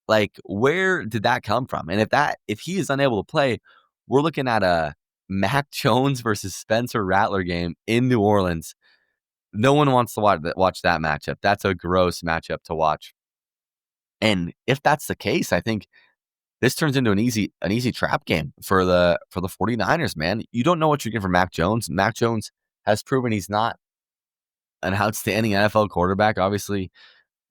Like, where did that come from? And if he is unable to play, we're looking at a Mac Jones versus Spencer Rattler game in New Orleans. No one wants to watch that matchup. That's a gross matchup to watch. And if that's the case, I think this turns into an easy trap game for the 49ers, man. You don't know what you're getting from Mac Jones. Mac Jones has proven he's not an outstanding NFL quarterback. Obviously,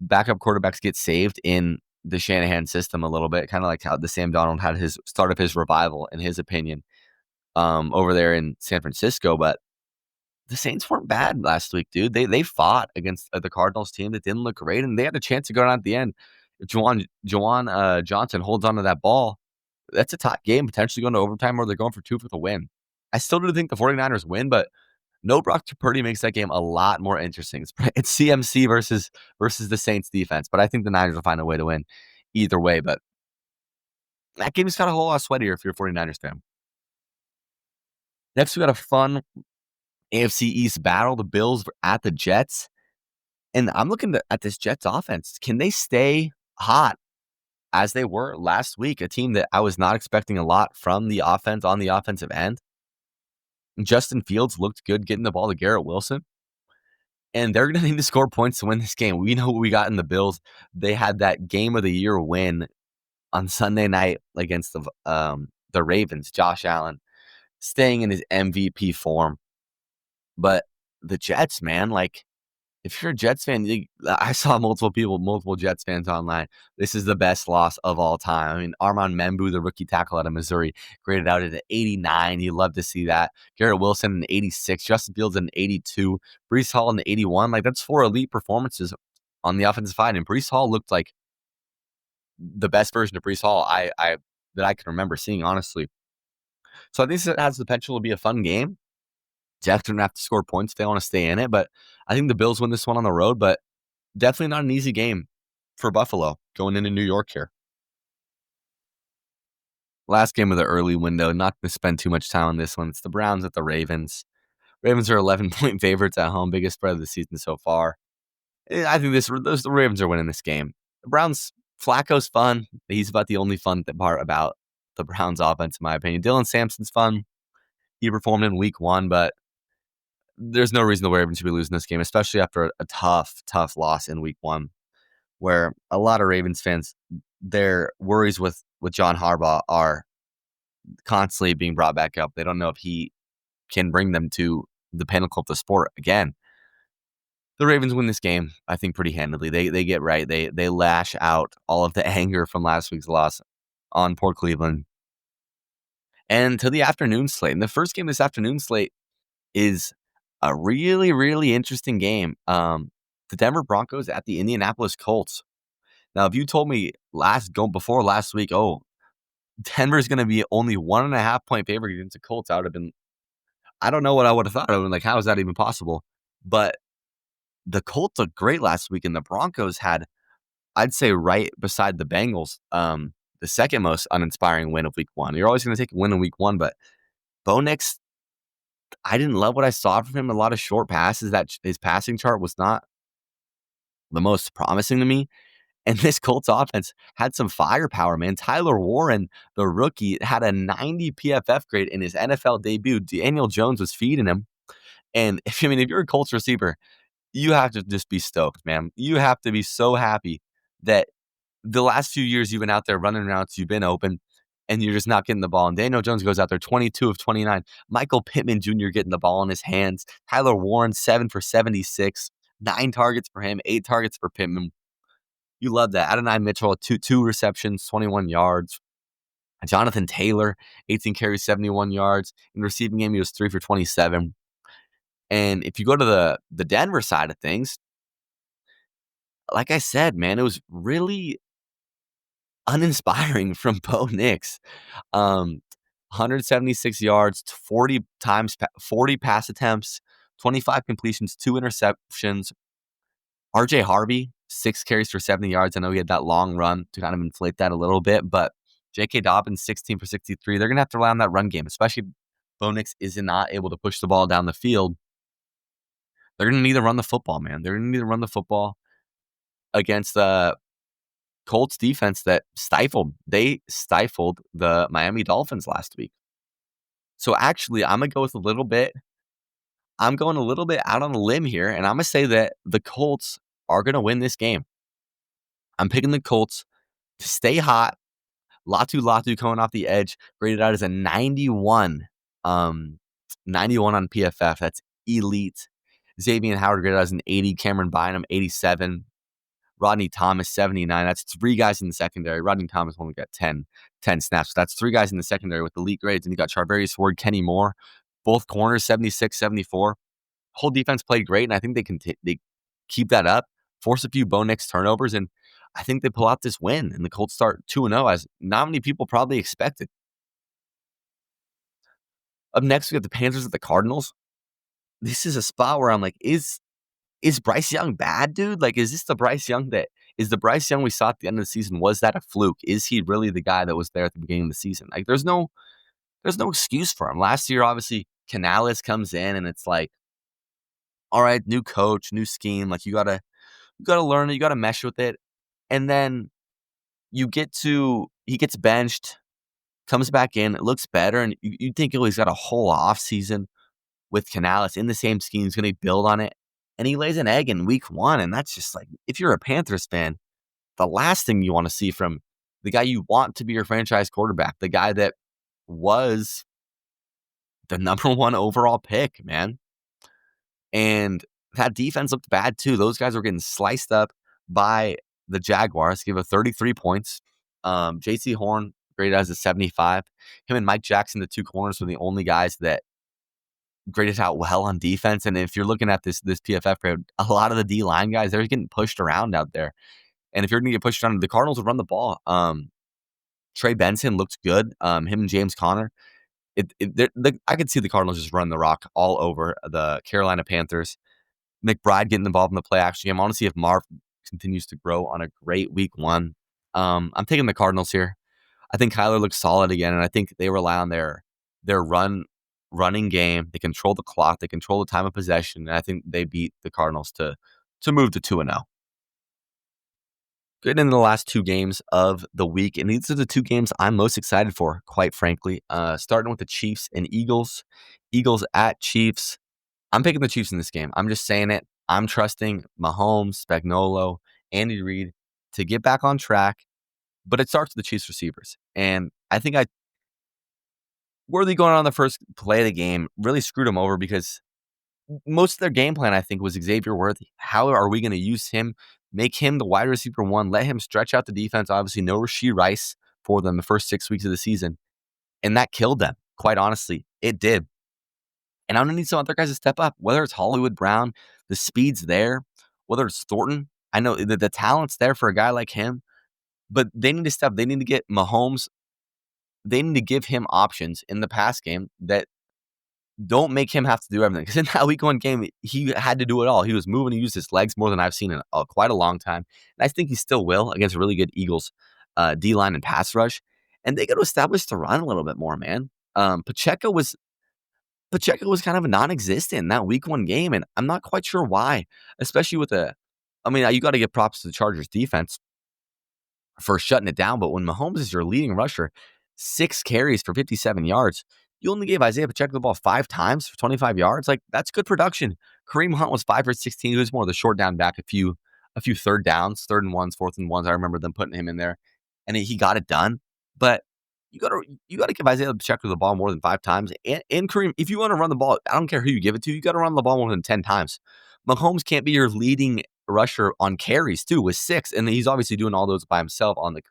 backup quarterbacks get saved in the Shanahan system a little bit, kind of like how the Sam Darnold had his start of his revival, in his opinion, over there in San Francisco. But the Saints weren't bad last week, dude. They fought against the Cardinals team that didn't look great, and they had a chance to go down at the end. If Juwan Johnson holds onto that ball, that's a top game, potentially going to overtime, or they're going for two for the win. I still do think the 49ers win, but no Brock Purdy makes that game a lot more interesting. It's CMC versus the Saints defense, but I think the Niners will find a way to win either way. But that game's got a whole lot sweatier if you're a 49ers fan. Next, we got a fun AFC East battle. The Bills at the Jets. And I'm looking at this Jets offense. Can they stay hot as they were last week? A team that I was not expecting a lot from the offense on the offensive end. Justin Fields looked good getting the ball to Garrett Wilson. And they're going to need to score points to win this game. We know what we got in the Bills. They had that game of the year win on Sunday night against the Ravens. Josh Allen staying in his MVP form. But the Jets, man, like, if you're a Jets fan, I saw multiple Jets fans online. This is the best loss of all time. I mean, Armand Membu, the rookie tackle out of Missouri, graded out at an 89. You love to see that. Garrett Wilson, an 86. Justin Fields, an 82. Breece Hall, an 81. Like, that's four elite performances on the offensive side. And Breece Hall looked like the best version of Breece Hall that I can remember seeing, honestly. So I think it has the potential to be a fun game. Jets don't have to score points if they want to stay in it, but I think the Bills win this one on the road, but definitely not an easy game for Buffalo going into New York here. Last game of the early window, not going to spend too much time on this one. It's the Browns at the Ravens. Ravens are 11-point favorites at home, biggest spread of the season so far. I think the Ravens are winning this game. The Browns, Flacco's fun. He's about the only fun part about the Browns offense, in my opinion. Dylan Sampson's fun. He performed in week one, but there's no reason the Ravens should be losing this game, especially after a tough loss in week one, where a lot of Ravens fans, their worries with John Harbaugh are constantly being brought back up. They don't know if he can bring them to the pinnacle of the sport again. The Ravens win this game, I think, pretty handily. They get right. They lash out all of the anger from last week's loss on poor Cleveland. And to the afternoon slate. And the first game of this afternoon slate is a really, really interesting game. The Denver Broncos at the Indianapolis Colts. Now, if you told me before last week, Denver's going to be only 1.5 point favorite against the Colts, I would have been, I don't know what I would have thought. I would have been like, how is that even possible? But the Colts looked great last week, and the Broncos had, I'd say, right beside the Bengals, the second most uninspiring win of week one. You're always going to take a win in week one, but Bo Nix, I didn't love what I saw from him. A lot of short passes. That his passing chart was not the most promising to me. And this Colts offense had some firepower, man. Tyler Warren, the rookie, had a 90 PFF grade in his NFL debut. Daniel Jones was feeding him. And if you're a Colts receiver, you have to just be stoked, man. You have to be so happy that the last few years you've been out there running routes, you've been open, and you're just not getting the ball. And Daniel Jones goes out there 22 of 29. Michael Pittman Jr. getting the ball in his hands. Tyler Warren, 7 for 76. 9 targets for him, 8 targets for Pittman. You love that. Adonai Mitchell, two receptions, 21 yards. Jonathan Taylor, 18 carries, 71 yards. In the receiving game, he was 3 for 27. And if you go to the Denver side of things, like I said, man, it was really uninspiring from Bo Nix. 176 yards, 40 pass attempts, 25 completions, 2 interceptions. RJ Harvey, 6 carries for 70 yards. I know he had that long run to kind of inflate that a little bit, but J.K. Dobbins, 16 for 63. They're going to have to rely on that run game, especially if Bo Nix is not able to push the ball down the field. They're going to need to run the football, man. They're going to need to run the football against the Colts defense that they stifled the Miami Dolphins last week. So actually, I'm going a little bit out on a limb here, and I'm going to say that the Colts are going to win this game. I'm picking the Colts to stay hot. Latu coming off the edge, graded out as a 91. 91 on PFF. That's elite. Xavier Howard graded out as an 80. Cameron Bynum, 87. Rodney Thomas, 79. That's 3 guys in the secondary. Rodney Thomas only got 10 snaps. That's 3 guys in the secondary with elite grades. And you got Charvarius Ward, Kenny Moore, both corners, 76, 74. Whole defense played great, and I think they keep that up, force a few Bo Nix turnovers, and I think they pull out this win, and the Colts start 2-0, as not many people probably expected. Up next, we have the Panthers at the Cardinals. This is a spot where I'm like, is Bryce Young bad, dude? Like, is this the Bryce Young we saw at the end of the season? Was that a fluke? Is he really the guy that was there at the beginning of the season? Like, there's no excuse for him. Last year, obviously, Canales comes in, and it's like, all right, new coach, new scheme. Like, you gotta learn it, you gotta mesh with it. And then he gets benched, comes back in, it looks better, and you think, oh, he's got a whole off season with Canales in the same scheme, he's gonna build on it. And he lays an egg in week 1, and that's just like, if you're a Panthers fan, the last thing you want to see from the guy you want to be your franchise quarterback, the guy that was the number 1 overall pick, man. And that defense looked bad too. Those guys were getting sliced up by the Jaguars. Give a 33 points. J.C. Horn graded as a 75. Him and Mike Jackson, the 2 corners, were the only guys that graded out well on defense. And if you're looking at this PFF grade, a lot of the D-line guys, they're getting pushed around out there. And if you're going to get pushed around, the Cardinals would run the ball. Trey Benson looked good. Him and James Conner. I could see the Cardinals just run the rock all over the Carolina Panthers. McBride getting involved in the play action game. I want to see if Marv continues to grow on a great week 1. I'm taking the Cardinals here. I think Kyler looks solid again, and I think they rely on their running game. They control the clock. They control the time of possession, and I think they beat the Cardinals to move to 2-0. Getting into the last 2 games of the week, and these are the 2 games I'm most excited for, quite frankly. Starting with the Chiefs and Eagles. Eagles at Chiefs. I'm picking the Chiefs in this game. I'm just saying it. I'm trusting Mahomes, Spagnuolo, Andy Reid to get back on track, but it starts with the Chiefs receivers. And I think Worthy going on the first play of the game really screwed him over, because most of their game plan, I think, was Xavier Worthy. How are we going to use him, make him the wide receiver 1, let him stretch out the defense? Obviously, no Rashee Rice for them the first 6 weeks of the season, and that killed them. Quite honestly, it did. And I'm going to need some other guys to step up, whether it's Hollywood Brown, the speed's there, whether it's Thornton. I know the talent's there for a guy like him, but they need to step. They need to get Mahomes. They need to give him options in the pass game that don't make him have to do everything. Because in that week 1 game, he had to do it all. He was moving. He used his legs more than I've seen in quite a long time. And I think he still will against a really good Eagles D-line and pass rush. And they got to establish the run a little bit more, man. Pacheco was kind of a non-existent in that week 1 game, and I'm not quite sure why, especially with you got to give props to the Chargers defense for shutting it down, but when Mahomes is your leading rusher, 6 carries for 57 yards, you only gave Isaiah Pacheco the ball 5 times for 25 yards. Like, that's good production. Kareem Hunt was 5 for 16. He was more of the short down back, a few third downs, 3rd and 1s, 4th and 1s. I remember them putting him in there, and he got it done. But you gotta give Isaiah Pacheco the ball more than 5 times. And Kareem, if you want to run the ball, I don't care who you give it to, you got to run the ball more than 10 times. Mahomes can't be your leading rusher on carries too with 6, and he's obviously doing all those by himself on the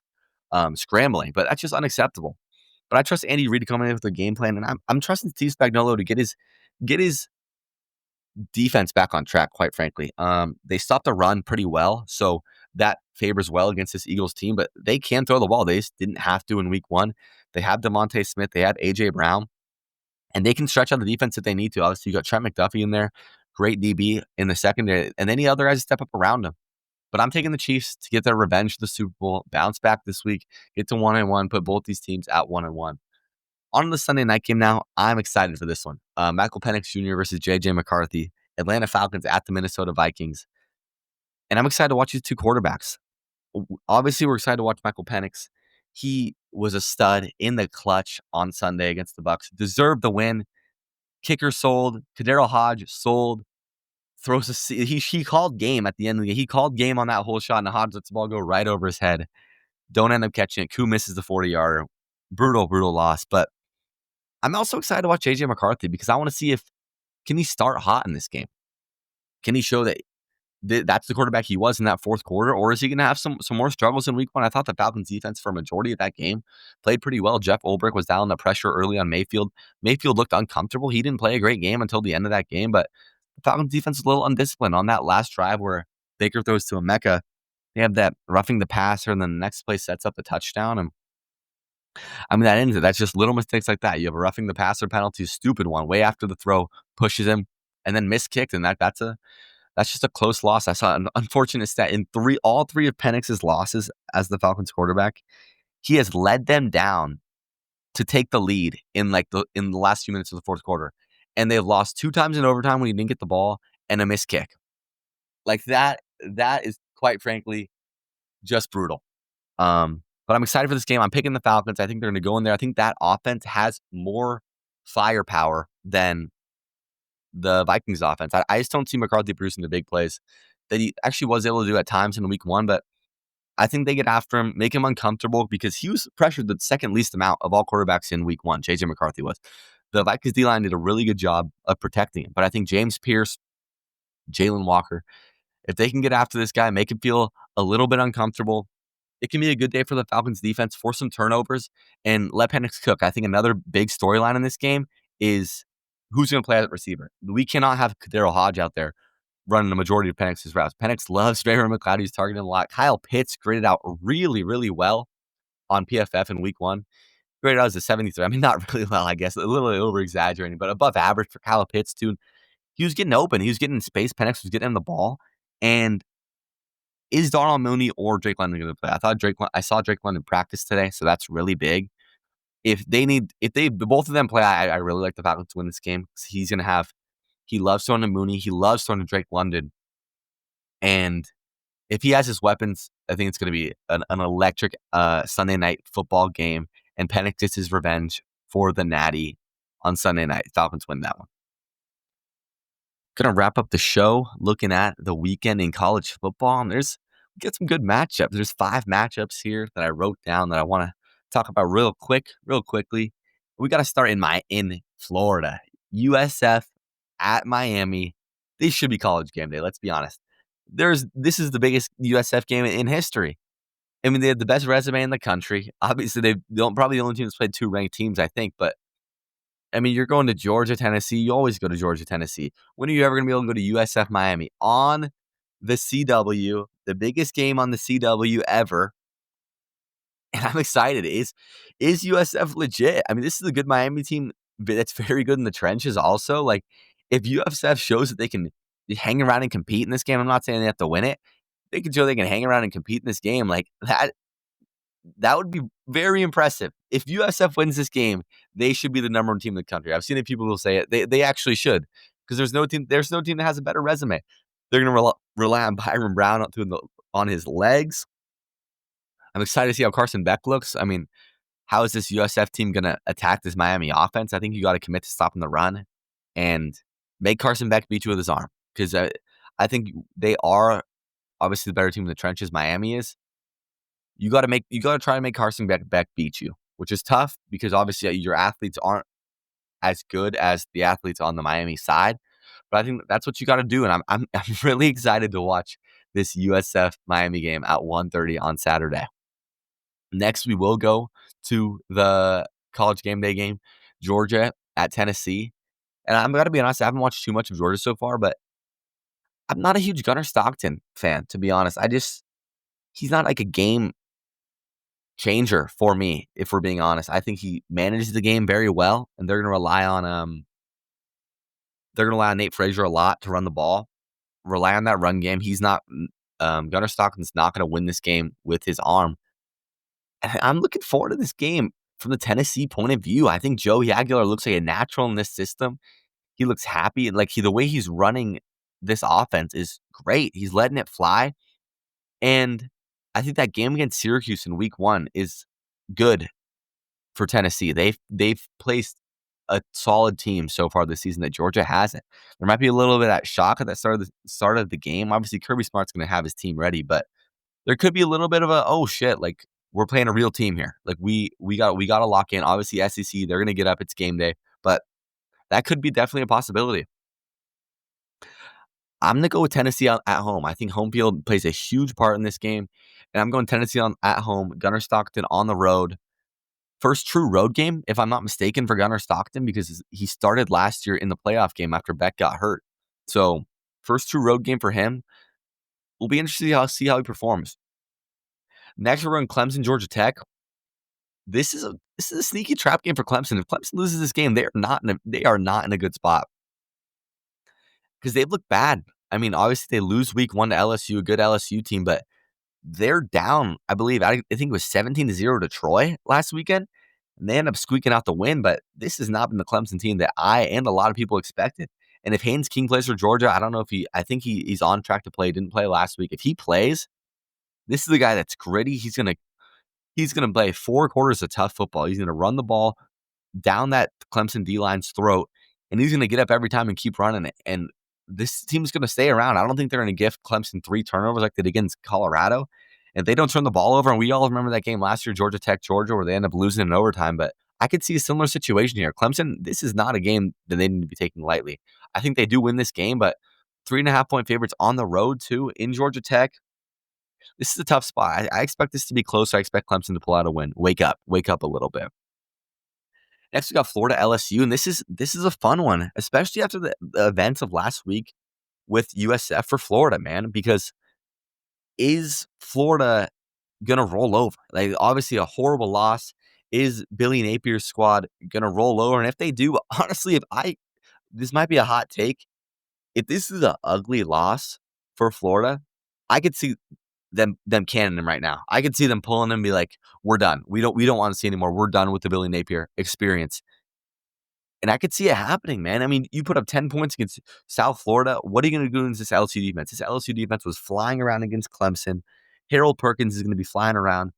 scrambling. But that's just unacceptable. But I trust Andy Reid to come in with a game plan, and I'm trusting Steve Spagnuolo to get his defense back on track, quite frankly. They stopped the run pretty well, so that favors well against this Eagles team, but they can throw the ball. They just didn't have to in week one. They have Devontae Smith, they have A.J. Brown, and they can stretch out the defense if they need to. Obviously, you got Trent McDuffie in there, great DB in the secondary, and any other guys step up around him. But I'm taking the Chiefs to get their revenge for the Super Bowl, bounce back this week, get to 1-1, put both these teams at 1-1. On the Sunday night game now, I'm excited for this one. Michael Penix Jr. versus J.J. McCarthy, Atlanta Falcons at the Minnesota Vikings. And I'm excited to watch these two quarterbacks. Obviously, we're excited to watch Michael Penix. He was a stud in the clutch on Sunday against the Bucs. Deserved the win. Kicker sold. Kadero Hodge sold. He called game at the end of the game. He called game on that whole shot, and Hodge lets the ball go right over his head. Don't end up catching it. Koo misses the 40-yarder. Brutal, brutal loss. But I'm also excited to watch J.J. McCarthy because I want to see if can he start hot in this game? Can he show that that's the quarterback he was in that fourth quarter, or is he going to have some more struggles in week one? I thought the Falcons defense for a majority of that game played pretty well. Jeff Ulbrich was down the pressure early on Mayfield. Mayfield looked uncomfortable. He didn't play a great game until the end of that game, but the Falcons defense was a little undisciplined on that last drive where Baker throws to Emeka. They have that roughing the passer, and then the next play sets up the touchdown. And I mean, that ends it. That's just little mistakes like that. You have a roughing the passer penalty, stupid one, way after the throw, pushes him, and then missed kicked, and that's just a close loss. I saw an unfortunate stat in all three of Penix's losses as the Falcons quarterback. He has led them down to take the lead in the last few minutes of the fourth quarter, and they've lost 2 times in overtime when he didn't get the ball and a missed kick. Like that is quite frankly just brutal. But I'm excited for this game. I'm picking the Falcons. I think they're going to go in there. I think that offense has more firepower than the Vikings offense. I just don't see McCarthy producing the big plays that he actually was able to do at times in week one, but I think they get after him, make him uncomfortable because he was pressured the second least amount of all quarterbacks in week one. J.J. McCarthy was. The Vikings D-line did a really good job of protecting him, but I think James Pierce, Jalen Walker, if they can get after this guy, make him feel a little bit uncomfortable, it can be a good day for the Falcons defense, force some turnovers, and let Penix cook. I think another big storyline in this game is who's going to play at receiver. We cannot have Kadero Hodge out there running the majority of Penix's routes. Penix loves Trevor McLeod. He's targeting a lot. Kyle Pitts graded out really, really well on PFF in week one. Graded out as a 73. I mean, not really well, I guess. A little over-exaggerating, but above average for Kyle Pitts, too. He was getting open. He was getting in space. Penix was getting him the ball. And is Darnell Mooney or Drake London going to play? I saw Drake London practice today, so that's really big. If both of them play, I really like the Falcons to win this game. He loves throwing to Mooney. He loves throwing to Drake London. And if he has his weapons, I think it's going to be an electric Sunday night football game. And Penix gets his revenge for the Natty on Sunday night. Falcons win that one. Going to wrap up the show looking at the weekend in college football. And we get some good matchups. There's 5 matchups here that I wrote down that I want to talk about real quickly. We got to start in Florida. USF at Miami. This should be college game day. Let's be honest. This is the biggest USF game in history. I mean, they have the best resume in the country. Obviously, they don't probably the only team that's played 2 ranked teams, I think. But I mean, you're going to Georgia, Tennessee. You always go to Georgia, Tennessee. When are you ever going to be able to go to USF Miami on the CW, the biggest game on the CW ever? And I'm excited. Is USF legit? I mean, this is a good Miami team that's very good in the trenches also. Like, if USF shows that they can hang around and compete in this game, I'm not saying they have to win it. They can show they can hang around and compete in this game. Like, that would be very impressive. If USF wins this game, they should be the number 1 team in the country. I've seen it. People will say it. They actually should, because there's no team that has a better resume. They're going to rely on Byron Brown on his legs. I'm excited to see how Carson Beck looks. I mean, how is this USF team going to attack this Miami offense? I think you got to commit to stopping the run and make Carson Beck beat you with his arm, because I think they are obviously the better team in the trenches. Miami is. You got to try to make Carson Beck beat you, which is tough because obviously your athletes aren't as good as the athletes on the Miami side. But I think that's what you got to do, and I'm really excited to watch this USF Miami game at 1:30 on Saturday. Next, we will go to the college game day game, Georgia at Tennessee. And I'm gonna be honest, I haven't watched too much of Georgia so far, but I'm not a huge Gunnar Stockton fan, to be honest. He's not like a game changer for me, if we're being honest. I think he manages the game very well, and they're gonna rely on Nate Frazier a lot to run the ball, rely on that run game. He's not Gunnar Stockton's not gonna win this game with his arm. And I'm looking forward to this game from the Tennessee point of view. I think Joey Aguilar looks like a natural in this system. He looks happy, and the way he's running this offense is great. He's letting it fly, and I think that game against Syracuse in week 1 is good for Tennessee. They've placed a solid team so far this season that Georgia hasn't. There might be a little bit of that shock at the start of the game. Obviously, Kirby Smart's going to have his team ready, but there could be a little bit of a, oh shit, like we're playing a real team here. Like we got to lock in. Obviously, SEC, they're going to get up. It's game day, but that could be definitely a possibility. I'm going to go with Tennessee at home. I think home field plays a huge part in this game, and I'm going Tennessee at home. Gunnar Stockton on the road. First true road game, if I'm not mistaken, for Gunnar Stockton, because he started last year in the playoff game after Beck got hurt. So first true road game for him. We'll be interested to see how he performs. Next, we're going Clemson, Georgia Tech. This is a sneaky trap game for Clemson. If Clemson loses this game, they are not in a good spot because they've looked bad. I mean, obviously they lose week 1 to LSU, a good LSU team, but they're down, I believe. I think it was 17-0 to Troy last weekend, and they end up squeaking out the win. But this has not been the Clemson team that I and a lot of people expected. And if Haynes King plays for Georgia, I don't know if I think he's on track to play. Didn't play last week. If he plays, this is the guy that's gritty. He's gonna play 4 quarters of tough football. He's gonna run the ball down that Clemson D-line's throat, and he's gonna get up every time and keep running it. And this team's gonna stay around. I don't think they're gonna give Clemson 3 turnovers like they did against Colorado. If they don't turn the ball over, and we all remember that game last year, Georgia Tech, Georgia, where they end up losing in overtime. But I could see a similar situation here. Clemson, this is not a game that they need to be taking lightly. I think they do win this game, but 3.5-point favorites on the road too in Georgia Tech. This is a tough spot. I expect this to be close. I expect Clemson to pull out a win. Wake up a little bit. Next, we got Florida LSU, and this is a fun one, especially after the events of last week with USF for Florida, man. Because is Florida gonna roll over? Like, obviously, a horrible loss. Is Billy Napier's squad gonna roll over? And if they do, honestly, this might be a hot take. If this is an ugly loss for Florida, I could see them canning him right now. I could see them pulling him and be like, we're done. We don't want to see anymore. We're done with the Billy Napier experience. And I could see it happening, man. I mean, you put up 10 points against South Florida. What are you going to do against this LSU defense? This LSU defense was flying around against Clemson. Harold Perkins is going to be flying around.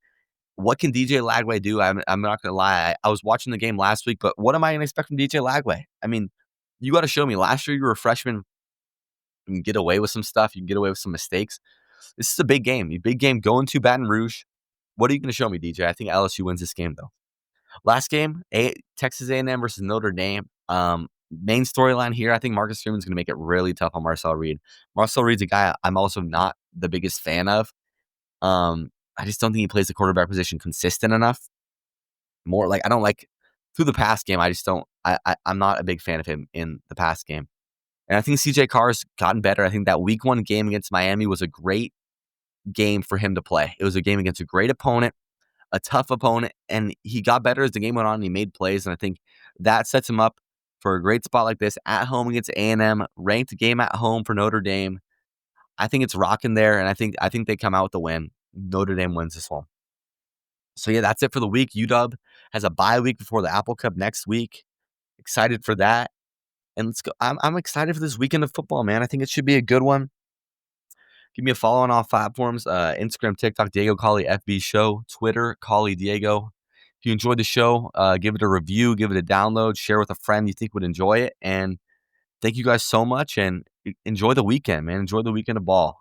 What can DJ Lagway do? I'm not going to lie. I was watching the game last week, but what am I going to expect from DJ Lagway? I mean, you got to show me. Last year, you were a freshman. You can get away with some stuff. You can get away with some mistakes. This is a big game. A big game going to Baton Rouge. What are you going to show me, DJ? I think LSU wins this game, though. Last game, Texas A&M versus Notre Dame. Main storyline here, I think Marcus Freeman's going to make it really tough on Marcel Reed. Marcel Reed's a guy I'm also not the biggest fan of. I just don't think he plays the quarterback position consistent enough. More like I don't like through the pass game. I just don't. I'm not a big fan of him in the pass game. And I think CJ Carr's gotten better. I think that week 1 game against Miami was a great game for him to play. It was a game against a great opponent, a tough opponent, and he got better as the game went on and he made plays. And I think that sets him up for a great spot like this at home against A&M, ranked game at home for Notre Dame. I think it's rocking there, and I think they come out with the win. Notre Dame wins this one. So yeah, that's it for the week. UW has a bye week before the Apple Cup next week. Excited for that. And let's go. I'm excited for this weekend of football, man. I think it should be a good one. Give me a follow on all platforms, Instagram, TikTok, Diego Colley FB Show, Twitter, Colley Diego. If you enjoyed the show, give it a review, give it a download, share with a friend you think would enjoy it. And thank you guys so much, and enjoy the weekend, man. Enjoy the weekend of ball.